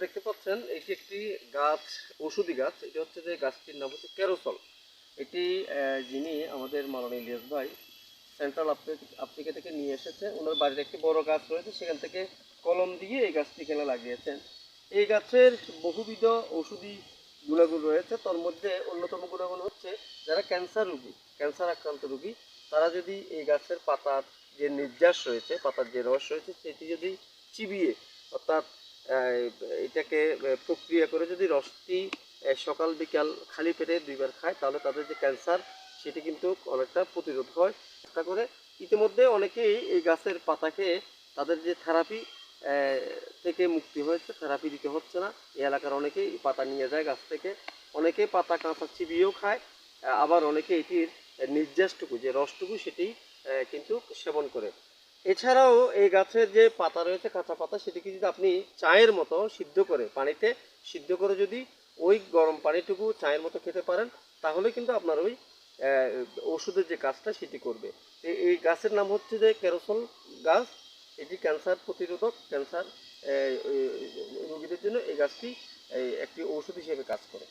দেখতে পাচ্ছেন এটি একটি গাছ, ঔষধি গাছ। এটা হচ্ছে যে গাছটির নাম হচ্ছে ক্যারোসল। এটি যিনি আমাদের মাননীয় ইলিয়াস ভাই সেন্ট্রাল আফ্রিকা থেকে নিয়ে এসেছে। ওনার বাড়ির একটি বড় গাছ রয়েছে, সেখান থেকে কলম দিয়ে এই গাছটি এখানে লাগিয়েছেন। এই গাছের বহুবিধ ঔষধি গুণাগুণ রয়েছে। তার মধ্যে অন্যতম গুণাগুণ হচ্ছে যারা ক্যান্সার রোগী, ক্যান্সার আক্রান্ত রোগী, তারা যদি এই গাছের পাতার যে নির্যাস রয়েছে, পাতার যে রস রয়েছে, সেটি যদি চিবিয়ে অর্থাৎ এটাকে প্রক্রিয়া করে যদি রসটি সকাল বিকাল খালি পেটে 2 বার খায়, তাহলে তাদের যে ক্যান্সার সেটি কিন্তু অনেকটা প্রতিরোধ হয়। চেষ্টা করে ইতিমধ্যে অনেকেই এই গাছের পাতা খেয়ে তাদের যে থেরাপি থেকে মুক্তি হয়েছে, থেরাপি দিতে হচ্ছে না। এই এলাকার অনেকেই পাতা নিয়ে যায় গাছ থেকে, অনেকেই পাতা কাঁচা চিবিয়েও খায়, আবার অনেকে এটির নির্যাসটুকু যে রসটুকু সেটি কিন্তু সেবন করে। এছাড়াও এই গাছের যে পাতা রয়েছে, কাঁচা পাতা, সেটিকে যদি আপনি চায়ের মতো সিদ্ধ করে পানিতে সিদ্ধ করে যদি ওই গরম পানিটুকু চায়ের মতো খেতে পারেন, তাহলে কিন্তু আপনার ওই ওষুধের যে কাজটা সেটি করবে। এই গাছের নাম হচ্ছে যে ক্যারোসল গাছ। এটি ক্যান্সার প্রতিরোধক, ক্যান্সার রোগীদের জন্য এই গাছটি একটি ঔষধ হিসেবে কাজ করে।